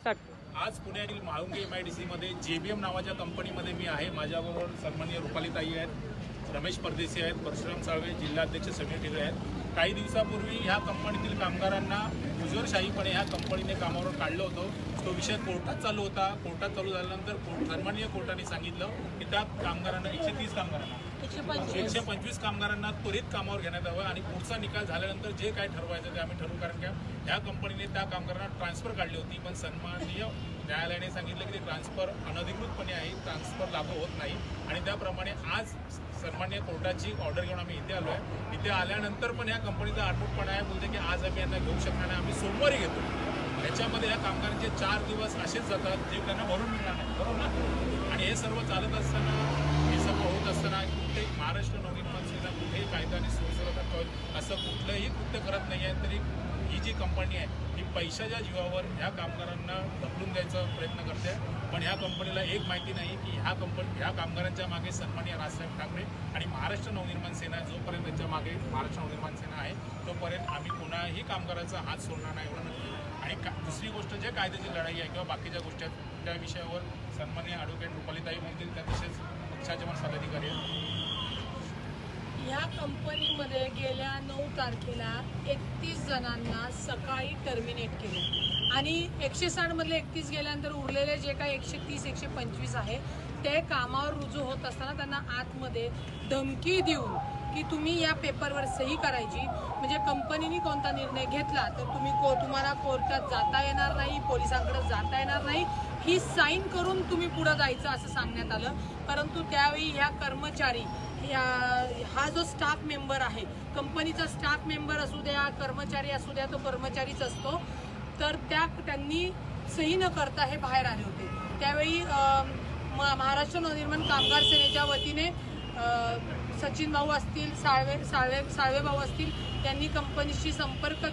आज पुण्यातील म्हाळुंगे MIDC मध्ये JBM नावाच्या कंपनीमध्ये मी आहे। माझ्याबरोबर सन्माननीय रुपालीताई आहेत, रमेश परदेशी आहेत, परशुराम साळवे जिल्हाध्यक्ष समीर ढिगळे आहेत। काही दिवसापूर्वी ह्या कंपनीतील कामगारांना हुजूरशाहीपणे ह्या कंपनीने कामावर काढलं होतं। तो विषय कोर्टात चालू होता। कोर्टात चालू झाल्यानंतर सन्माननीय कोर्टाने सांगितलं की त्या कामगारांना 130 कामगारांना 125 कामगारांना त्वरित कामावर घेण्यात यावं आणि पुढचा निकाल झाल्यानंतर जे काय ठरवायचं ते आम्ही ठरवू। कारण की ह्या कंपनीने त्या कामगारांना ट्रान्सफर काढली होती, पण सन्माननीय न्यायालयाने सांगितलं की ते ट्रान्सफर अनधिकृतपणे आहे, ट्रान्सफर लागू होत नाही आणि त्याप्रमाणे आज सन्माननीय कोर्टाची ऑर्डर घेऊन आम्ही इथे आलो आहे। इथे आल्यानंतर पण या कंपनीचा आडमुठपणा आहे, बोलते की आज आम्ही यांना घेऊ शकणार नाही, आम्ही सोमवारी घेतो। याच्यामध्ये या कामगारांचे 4 दिवस असेच जातात जे त्यांना भरून मिळणार नाही, बरोबर ना। आणि हे सर्व चालत असताना, हे सर्व होत असताना कुठे महाराष्ट्र नवनिर्माण सेना कुठेही कायदा आणि सुव्यवस्था होईल असं कुठलंही कृत्य करत नाही आहे। तरी ही जी कंपनी आहे ही पैशाच्या जीवावर ह्या कामगारांना ढकलून द्यायचा प्रयत्न करते। पण ह्या कंपनीला एक माहिती नाही की ह्या कामगारांच्या मागे सन्माननीय राजसाहेब ठाकरे आणि महाराष्ट्र नवनिर्माण सेना, जोपर्यंत त्यांच्या मागे महाराष्ट्र नवनिर्माण सेना आहे तोपर्यंत आम्ही कोणाही कामगाराचा हात सोडणार नाही, एवढं नक्की। आणि दुसरी गोष्ट जे कायद्याची लढाई आहे किंवा बाकीच्या गोष्टी आहेत त्या विषयावर सन्माननीय ॲडव्होकेट रुपालीताई बोलतील, त्या तसेच पक्षाचे पण पदाधिकारी आहेत। ह्या कंपनीमध्ये गेल्या 9 तारखेला 31 जणांना सकाळी टर्मिनेट केले आणि 160 मधले 31 गेल्यानंतर उरलेले जे काही 130-125 आहे ते कामावर रुजू होत असताना त्यांना आतमध्ये धमकी देऊन की तुम्ही या पेपरवर सही करायची, म्हणजे कंपनीने कोणता निर्णय घेतला तर तुम्हाला कोर्टात जाता येणार नाही, पोलिसांकडे जाता येणार नाही, ही साईन करून तुम्ही पुढे जायचं असं सांगण्यात आलं। परंतु त्यावेळी ह्या कर्मचारी हा जो स्टाफ मेंबर आहे, कंपनीचा स्टाफ मेंबर असू द्या, कर्मचारी असू द्या, तो कर्मचारीच असतो, तर त्यांनी सही न करता हे बाहेर आले होते। त्यावेळी महाराष्ट्र नवनिर्माण कामगार सेनेच्या वतीने सचिन भाऊ असतील, साळवे भाऊ असतील, त्यांनी कंपनीशी संपर्क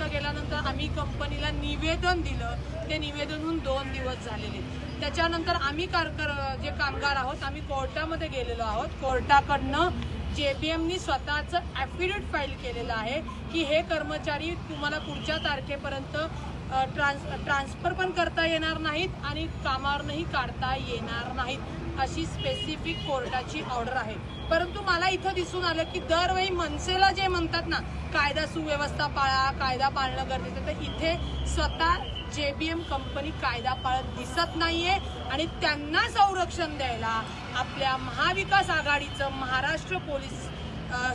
केल्यानंतर आम्ही कंपनीला निवेदन दिलं। ते निवेदन होऊन 2 दिवस झालेले। त्याच्यानंतर आम्ही जे कामगार आहोत आम्ही कोर्टामध्ये गेलेलो आहोत। कोर्टाकडनं JBMनी स्वतःचं ॲफिडेव्हिट फाईल केलेलं आहे की हे कर्मचारी तुम्हाला पुढच्या तारखेपर्यंत ट्रान्सफर पण करता येणार नाहीत आणि कामावरही काढता येणार नाहीत, अशी स्पेसिफिक कोर्टाची ऑर्डर आहे। परंतु मला इथं दिसून आलं की दरवेळी मनसेला जे म्हणतात ना कायदा सुव्यवस्था पाळा, कायदा पाळणं गरजेचं, तर इथे स्वतः JBM कंपनी कायदा पाळत दिसत नाहीये आणि त्यांना संरक्षण द्यायला आपल्या महाविकास आघाडीचं महाराष्ट्र पोलीस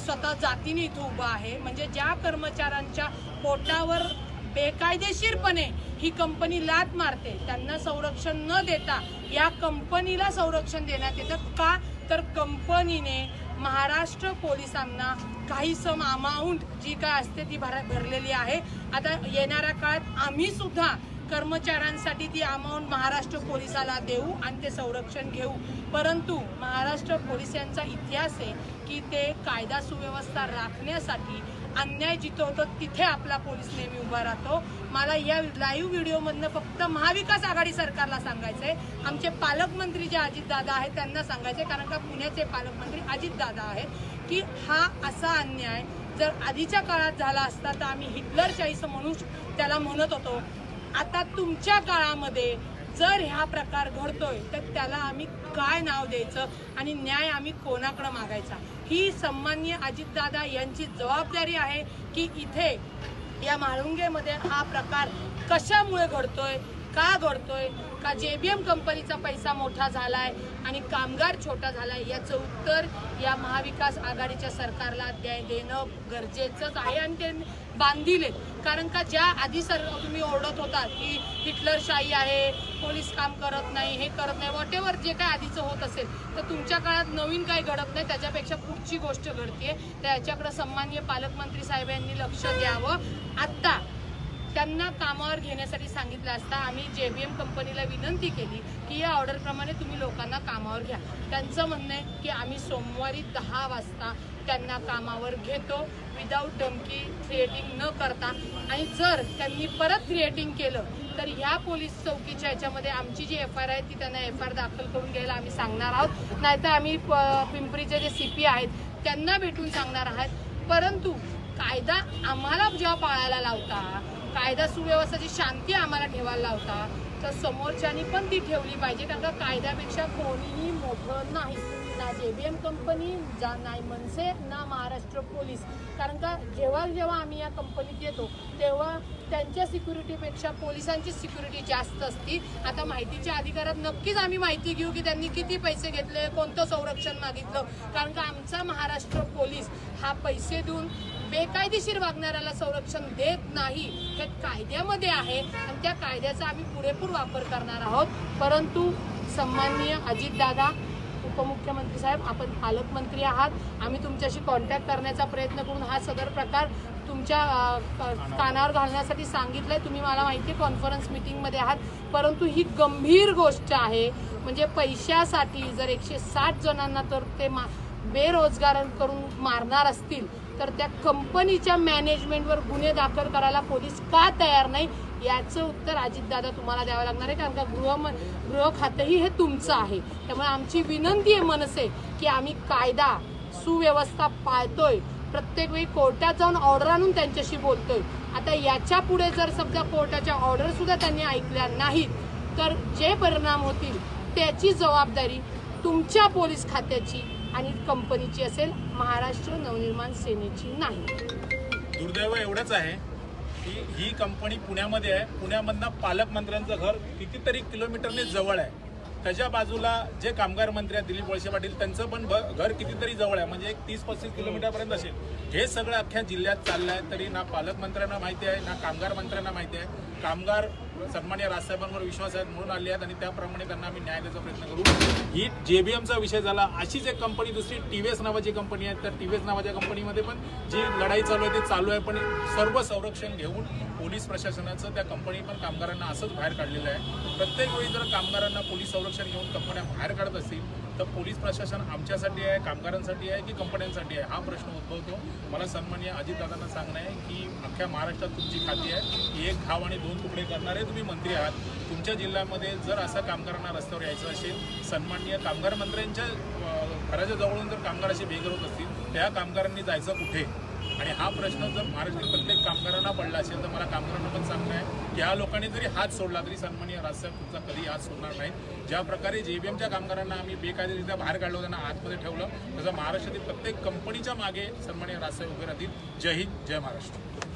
स्वतः जातीने इथं उभं आहे। म्हणजे ज्या कर्मचाऱ्यांच्या पोटावर बेकायदेशीरपणे ही कंपनी लाथ मारते त्यांना संरक्षण न देता या कंपनीला संरक्षण देण्यात येतं। का तर कंपनीने महाराष्ट्र पोलिसांना काही सम अमाऊंट जी काय असते ती भरलेली आहे। आता येणाऱ्या काळात आम्ही सुद्धा कर्मचाऱ्यांसाठी ती अमाऊंट महाराष्ट्र पोलिसाला देऊ आणि ते संरक्षण घेऊ। परंतु महाराष्ट्र पोलिसांचा इतिहास आहे की ते कायदा सुव्यवस्था राखण्यासाठी अन्याय जिथं होतो तिथे आपला पोलीस नेहमी उभा राहतो। मला या लाईव्ह व्हिडिओमधनं फक्त महाविकास आघाडी सरकारला सांगायचंय, आमचे पालकमंत्री जे अजितदादा आहेत त्यांना सांगायचंय, कारण का पुण्याचे पालकमंत्री अजितदादा आहेत, की हा असा अन्याय जर आधीच्या काळात झाला असता तर आम्ही हिटलरशाही म्हणून त्याला म्हणत होतो। आता तुमच्या काळामध्ये जर हा प्रकार घडतोय तर त्याला आम्ही काय नाव द्यायचं आणि न्याय आम्ही कोणाकडे मागायचा, ही सन्माननीय अजितदादा यांची जबाबदारी आहे की इथे या म्हाळुंगेमध्ये हा प्रकार कशामुळे घडतोय, का घडतोय, का JBM कंपनीचा पैसा मोठा झालाय आणि कामगार छोटा झालाय, याचं उत्तर या महाविकास आघाडीच्या सरकारला देणं गरजेचंच आहे आणि ते बांधील। कारण का ज्या आधी तुम्ही ओरडत होता की हिटलरशाही आहे, पोलीस काम करत नाही, हे करत नाही, वॉट एव्हर जे काय आधीचं होत असेल, तर तुमच्या काळात नवीन काही घडत नाही, त्याच्यापेक्षा पुढची गोष्ट घडतीये। त्याच्याकडे सन्माननीय पालकमंत्री साहेब यांनी लक्ष द्यावं। आता त्यांना कामावर घेण्यासाठी सांगितलं असता आम्ही JBM कंपनीला विनंती केली की या ऑर्डरप्रमाणे तुम्ही लोकांना कामावर घ्या। त्यांचं म्हणणं आहे की आम्ही सोमवारी 10 वाजता त्यांना कामावर घेतो विदाऊट धमकी, थ्रिएटिंग न करता, आणि जर त्यांनी परत थ्रिएटिंग केलं तर ह्या पोलीस चौकीच्या ह्याच्यामध्ये आमची जी FIR आहे ती त्यांना FIR दाखल करून घ्यायला आम्ही सांगणार आहोत, नाहीतर आम्ही पिंपरीचे जे CP आहेत त्यांना भेटून सांगणार आहात। परंतु कायदा आम्हाला जेव्हा पाळायला लावता, कायदा सुव्यवस्थेची शांती आम्हाला ठेवायला लावता, तर समोरच्यानी पण ती ठेवली पाहिजे. कारण का कायद्यापेक्षा कोणीही मोठं नाही, ना JBM कंपनी, ना मनसे, ना महाराष्ट्र पोलीस. कारण का जेव्हा आम्ही या कंपनीत येतो तेव्हा त्यांच्या सिक्युरिटीपेक्षा पोलिसांची सिक्युरिटी जास्त असती. आता माहितीच्या अधिकारात नक्कीच आम्ही माहिती घेऊ की त्यांनी किती पैसे घेतले, कोणतं संरक्षण मागितलं. कारण का आमचा महाराष्ट्र पोलीस हा पैसे देऊन बेकायदेशीर वागणाऱ्याला संरक्षण देत नाही, हे कायद्यामध्ये आहे आणि त्या कायद्याचा आम्ही पुरेपूर वापर करणार आहोत. परंतु सन्माननीय अजितदादा, उपमुख्यमंत्री साहेब, आपण पालकमंत्री आहात, आम्ही तुमच्याशी कॉन्टॅक्ट करण्याचा प्रयत्न करून हा सदर प्रकार तुमच्या कानावर घालण्यासाठी सांगितलंय. तुम्ही मला माहिती आहे कॉन्फरन्स मीटिंगमध्ये आहात, परंतु ही गंभीर गोष्ट आहे. म्हणजे पैशासाठी जर 160 जणांना तर ते बेरोजगार करून मारणार असतील, तर त्या कंपनीच्या मॅनेजमेंटवर गुन्हे दाखल करायला पोलीस का तयार नाही, याचं उत्तर अजितदादा तुम्हाला द्यावं लागणार आहे. कारण का गृह खातंही हे तुमचं आहे. त्यामुळे आमची विनंती आहे मनसे की आम्ही कायदा सुव्यवस्था पाळतोय, प्रत्येक वेळी कोर्टात जाऊन ऑर्डर आणून त्यांच्याशी बोलतोय. आता याच्या पुढे जर समजा कोर्टाच्या ऑर्डर सुद्धा त्यांनी ऐकल्या नाहीत, तर जे परिणाम होतील त्याची जबाबदारी तुमच्या पोलीस खात्याची आणि कंपनीची असेल, महाराष्ट्र नवनिर्माण सेनेची नाही. दुर्दैव एवढंच आहे की ही कंपनी पुण्यामध्ये आहे. पुण्यामधनं पालकमंत्र्यांचं घर कितीतरी किलोमीटरने जवळ आहे. त्याच्या बाजूला जे कामगार मंत्री आहेत दिलीप वळसे पाटील, त्यांचं पण घर कितीतरी जवळ आहे, म्हणजे एक 30-35 किलोमीटरपर्यंत असेल. हे सगळं अख्ख्या जिल्ह्यात चाललं आहे, तरी ना पालकमंत्र्यांना माहिती आहे ना कामगार मंत्र्यांना माहिती आहे. कामगार सन्माननीय राजसाहेबांवर विश्वास आहेत म्हणून आले आहेत आणि त्याप्रमाणे त्यांना आम्ही न्याय द्यायचा प्रयत्न करू. ही JBMचा विषय झाला. अशीच एक कंपनी दुसरी TVS नावाची कंपनी आहे. तर TVS नावाच्या कंपनीमध्ये पण जी लढाई चालू आहे ती चालू आहे, पण सर्व संरक्षण घेऊन पोलीस प्रशासनाचं त्या कंपनी पण कामगारांना असंच बाहेर काढलेलं आहे. प्रत्येक वेळी जर कामगारांना पोलीस संरक्षण घेऊन कंपन्या बाहेर काढत असतील तर पोलीस प्रशासन आमच्यासाठी आहे, कामगारांसाठी आहे की कंपन्यांसाठी आहे, हा प्रश्न उद्भवतो. मला सन्माननीय अजितदादांना सांगणं आहे की अख्ख्या महाराष्ट्रात तुमची खाती आहे, एक घाव आणि दोन तुकडे करणारे तुम्ही मंत्री आहात. तुमच्या जिल्ह्यामध्ये जर असं कामगारांना रस्त्यावर यायचं असेल, सन्माननीय कामगार मंत्र्यांच्या घराच्या जवळून जर कामगार असे बेघर होत असतील, त्या कामगारांनी जायचं कुठे? आणि हा प्रश्न जर महाराष्ट्रातील प्रत्येक कामगारांना पडला असेल तर मला कामगारांना पण सांगणं आहे की ह्या लोकांनी जरी हात सोडला तरी सन्माननीय राजसाहेब तुमचा कधी हात सोडणार नाहीत. ज्या प्रकारे JBMच्या कामगारांना आम्ही बेकायदेशीरित्या बाहेर काढलं, त्यांना आतमध्ये ठेवलं, तसं महाराष्ट्रातील प्रत्येक कंपनीच्या मागे सन्माननीय राजसाहेब उभे राहतील. जय हिंद, जय महाराष्ट्र.